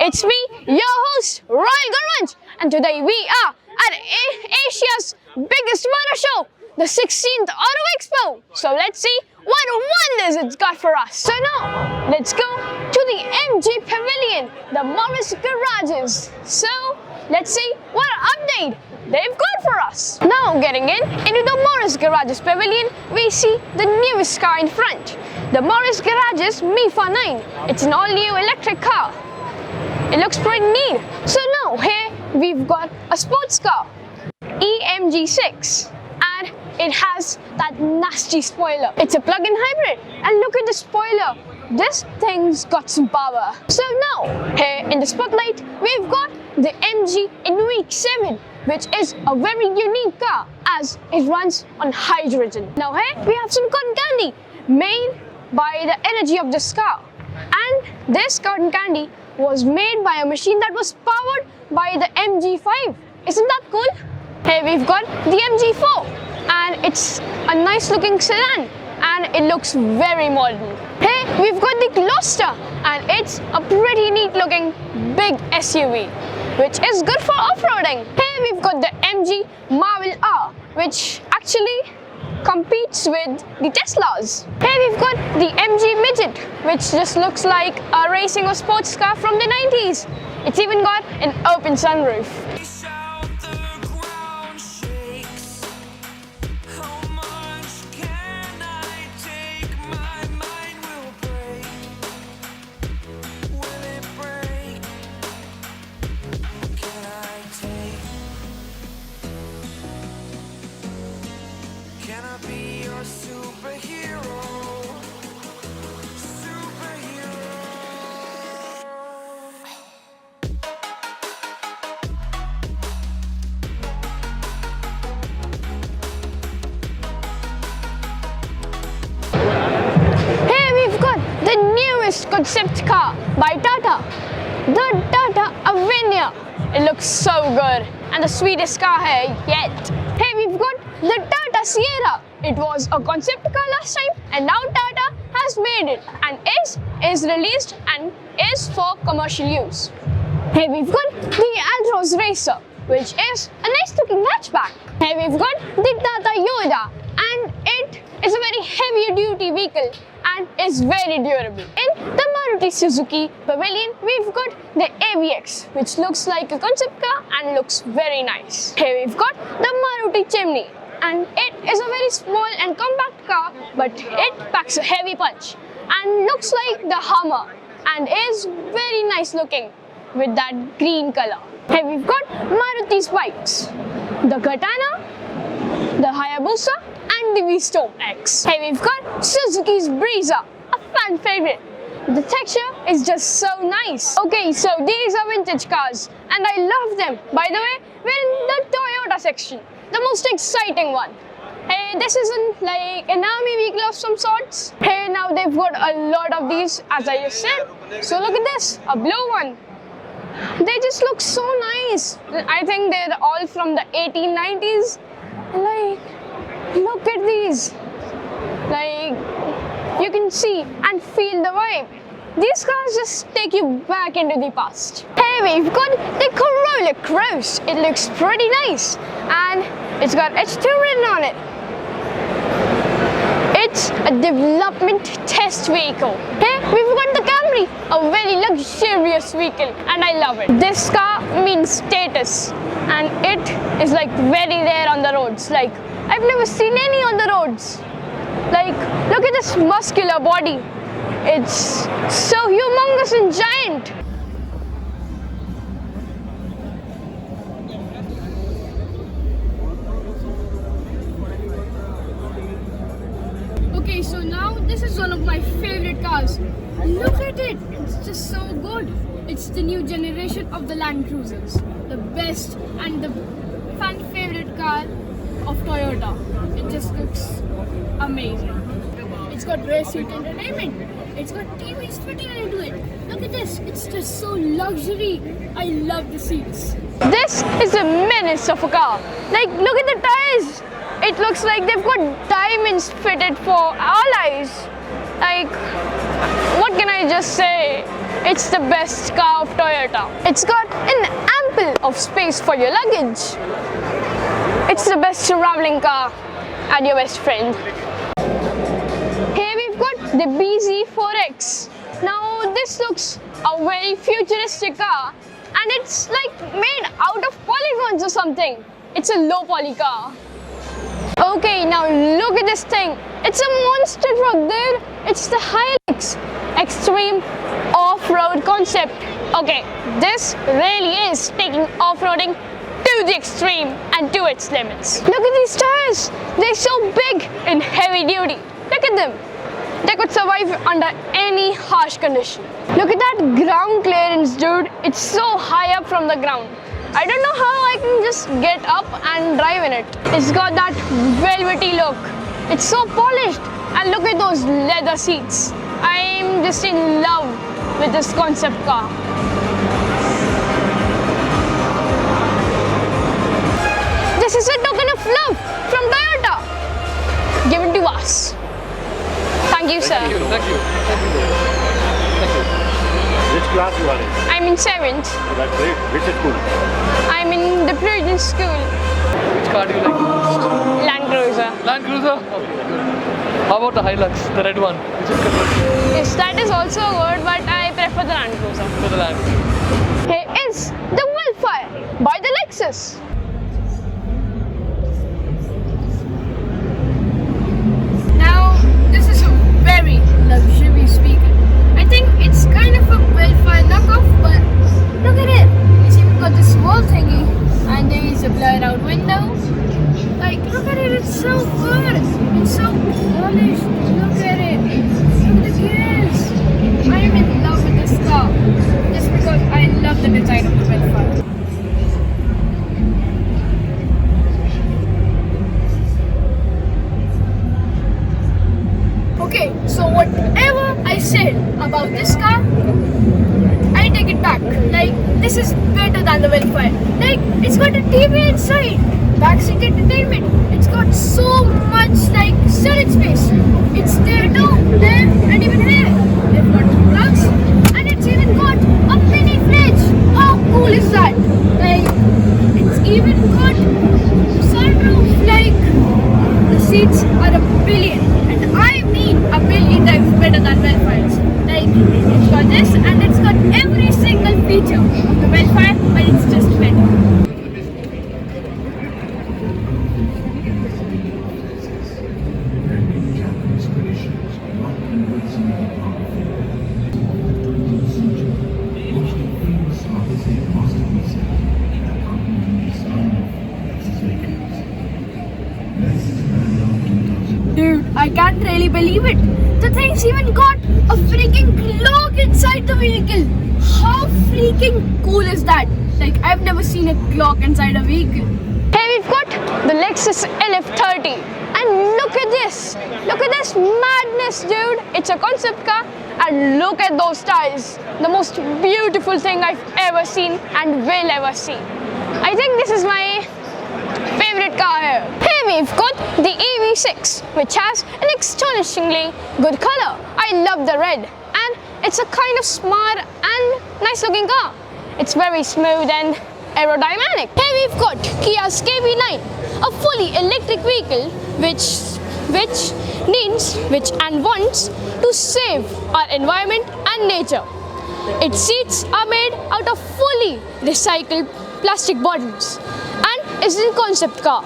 It's me, your host, Royal Gurvanch, and today we are at Asia's biggest motor show, the 16th Auto Expo. So let's see what wonders it's got for us. So now, let's go to the MG Pavilion, the Morris Garages. So let's see what update they've got for us. Now getting into the Morris Garages Pavilion, we see the newest car in front, the Morris Garages MIFA 9. It's an all-new electric car. It looks pretty neat. So now here we've got a sports car, EMG6, and it has that nasty spoiler. It's a plug-in hybrid, and look at the spoiler. This thing's got some power. So now here in the spotlight we've got the MG Inuit 7, which is a very unique car as it runs on hydrogen. Now here we have some cotton candy made by the energy of this car, and this cotton candy was made by a machine that was powered by the MG5. Isn't that cool? Here we've got the MG4, and it's a nice looking sedan and it looks very modern. Here we've got the Gloster, and it's a pretty neat looking big SUV, which is good for off-roading. Here we've got the MG Marvel R, which actually competes with the Teslas. Here we've got the MG Midget, which just looks like a racing or sports car from the 90s. It's even got an open sunroof. Can I be your superhero? Here we've got the newest concept car by Tata, the Tata Avinia. It looks so good, and the sweetest car here yet. Here we've got the Tata Sierra. It was a concept car last time, and now Tata has made it and is released and is for commercial use. Here we've got the Altroz Racer, which is a nice looking hatchback. Here we've got the Tata Yoda, and it is a very heavy duty vehicle and is very durable. In the Maruti Suzuki Pavilion, we've got the AVX, which looks like a concept car and looks very nice. Here we've got the Maruti Chimney, and it is a very small and compact car, but it packs a heavy punch and looks like the Hummer and is very nice looking with that green color. Here we've got Maruti's bikes, the Katana, the Hayabusa, and the V-Storm X. Here we've got Suzuki's Breezer, a fan favorite. The texture is just so nice. Okay, so these are vintage cars and I love them. By the way, we're in the Toyota section, the most exciting one. Hey, this isn't like an army vehicle of some sorts. Hey, now they've got a lot of these, as I just said. So look at this, a blue one. They just look so nice. I think they're all from the 1890s. Like, look at these. Like, you can see and feel the vibe. These cars just take you back into the past. Here we've got the Corolla Cross. It looks pretty nice and it's got H2 written on it. It's a development test vehicle. Here we've got the Camry, a very luxurious vehicle, and I love it. This car means status, and it is like very rare on the roads. Like, I've never seen any on the roads. Like, look at this muscular body. It's so humongous and giant. Okay, so now this is one of my favorite cars. Look at it. It's just so good. It's the new generation of the Land Cruisers. The best and the fan favorite car of Toyota. It just looks amazing. It's got rear seat entertainment. It's got TVs fitting into it. Look at this. It's just so luxury. I love the seats. This is a menace of a car. Like, look at the tires. It looks like they've got diamonds fitted for our eyes. Like, what can I just say? It's the best car of Toyota. It's got an ample of space for your luggage. It's the best traveling car and your best friend. Here we've got the BZ4X. Now this looks a very futuristic car and it's like made out of polygons or something. It's a low poly car. Okay, now look at this thing. It's a monster truck, dude. It's the Hilux Extreme Off-Road Concept. Okay, this really is taking off-roading to the extreme and to its limits. Look at these tires. They're so big and heavy duty. Look at them. They could survive under any harsh condition. Look at that ground clearance, dude. It's so high up from the ground. I don't know how I can just get up and drive in it. It's got that velvety look. It's so polished. And look at those leather seats. I'm just in love with this concept car. This is a token of love from Toyota. Give it to us. Thank you, sir. Thank you. Thank you. Thank you. Which class you are in? I'm in 7th. Oh, that's great. Which school? I'm in the Prudence School. Which car do you like the most? Land Cruiser. Land Cruiser? Okay, good. How about the Hilux, the red one? Which is converted Yes, that is also good, but I prefer the Land Cruiser. to the Land Cruiser? Here is the Wildfire by the Lexus. Now, this is a very luxurious vehicle. I think it's kind of a Wildfire knockoff, but look at it. It's even got this wall thingy, and there is a blurred out window. Like, look at it, it's so good. It's so polished. Look at it. Look at the gears. I am in love with this car just because I love the design of the Wildfire. Okay, so whatever I said about this car, I take it back. Like, this is better than the Wildfire. Like, it's got a TV inside, backseat entertainment. It's got so much like storage space. It's there too, there, and even here. They've got plugs, and it's even got a mini fridge. How cool is that? Like, it's even got sunroof. Like, the seats are a billion, and I mean a billion times better than Wildfires. Like, it's got this, and it's got every single feature of the Wildfire, but it's just better. Dude, I can't really believe it. The thing's even got a freaking clock inside the vehicle. How freaking cool is that? Like, I've never seen a clock inside a vehicle. Here we've got the Lexus LF30. And look at this. Look at this madness, dude. It's a concept car. And look at those tires. The most beautiful thing I've ever seen and will ever see. I think this is my favorite car here. Here we've got the EV6, which has an astonishingly good color. I love the red, and it's a kind of smart and nice looking car. It's very smooth and aerodynamic. Here we've got Kia's KV9, a fully electric vehicle which wants to save our environment and nature. Its seats are made out of fully recycled plastic bottles and is a concept car.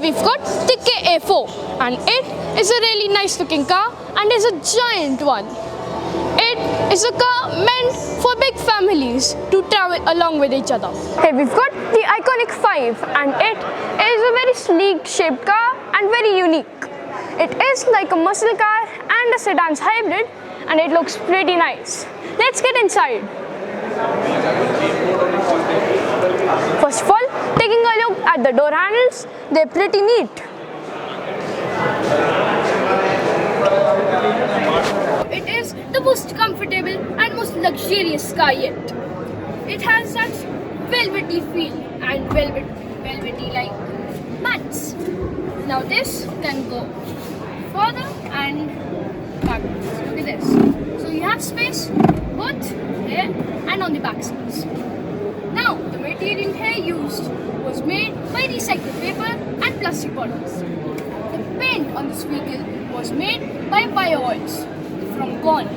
we've got the KA4, and it is a really nice looking car and is a giant one. It is a car meant for big families to travel along with each other. Here we've got the iconic 5, and it is a very sleek shaped car and very unique. It is like a muscle car and a sedan's hybrid, and it looks pretty nice. Let's get inside. First of all, taking a look at the door handles, they're pretty neat. It is the most comfortable and most luxurious car yet. It has that velvety feel and velvety like mats. Now this can go further and backwards. Look at this. So you have space both here and on the back sides. Now the material here used was made by recycled paper and plastic bottles. The paint on this vehicle was made by bio oils from corn.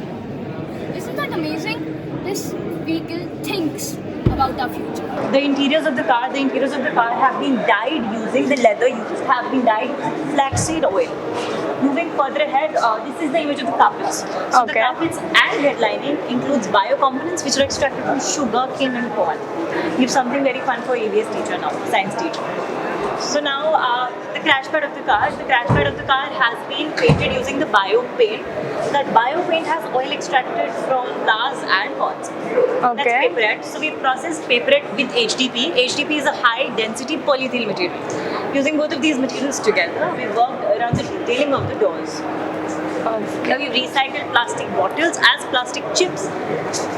Isn't that amazing? This vehicle thinks about our future. The interiors of the car have been dyed using the leather used, have been dyed with flaxseed oil. Moving further ahead, this is the image of the carpets. So the carpets and headlining includes bio components which are extracted from sugar, cane and corn. We have something very fun for ABS teacher now, science teacher. So now the crash pad of the car. The crash pad of the car has been painted using the bio paint. That bio paint has oil extracted from flowers and corns. That's paperette. So we processed paperette with HDP. HDP is a high density polyethyl material. Using both of these materials together, we worked around the detailing of the doors. Now we've recycled plastic bottles as plastic chips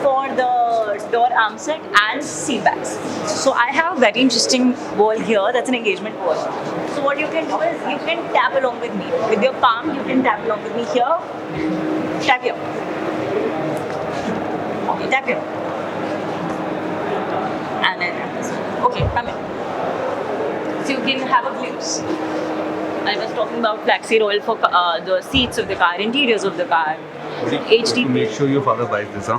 for the door arm set and seat backs. So I have a very interesting ball here, that's an engagement ball. So what you can do is you can tap along with me. With your palm, you can tap along with me here, tap here. Okay, tap here. And then tap this. Okay, come in. So you can have a glimpse. I was talking about flaxseed oil for the seats of the car, interiors of the car. HDP. Make sure your father buys this, huh?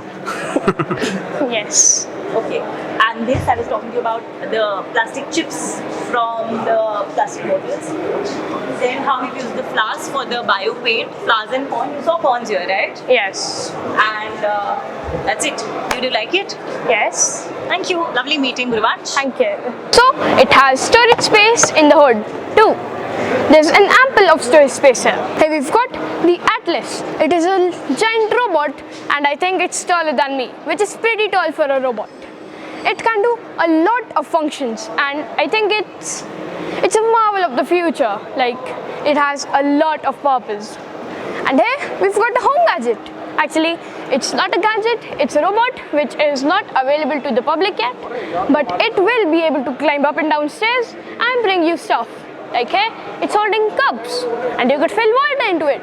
Yes. Okay. And this, I was talking to you about the plastic chips from the plastic bottles. Then how we use the flowers for the bio paint, flowers and corn. You saw corns here, right? Yes. And that's it. Did you like it? Yes. Thank you. Lovely meeting, Gurvansh. Thank you. So it has storage space in the hood too. There's an ample of storage space here. Here we've got the Atlas. It is a giant robot and I think it's taller than me, which is pretty tall for a robot. It can do a lot of functions and I think it's a marvel of the future. Like, it has a lot of purpose. And here we've got the home gadget. Actually, it's not a gadget, it's a robot which is not available to the public yet, but it will be able to climb up and down stairs and bring you stuff. Like here, it's holding cups and you could fill water into it.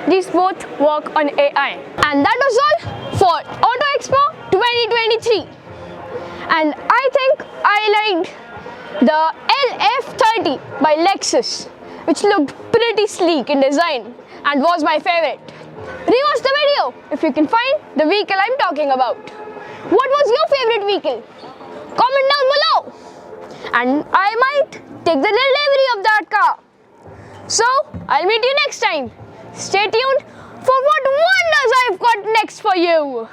These both work on AI. And that was all for Auto Expo 2023. And I think I liked the LF30 by Lexus, which looked pretty sleek in design and was my favorite. Rewatch the video if you can find the vehicle I'm talking about. What was your favorite vehicle? Comment down below. And I might take the delivery of that car. So, I'll meet you next time. Stay tuned for what wonders I've got next for you.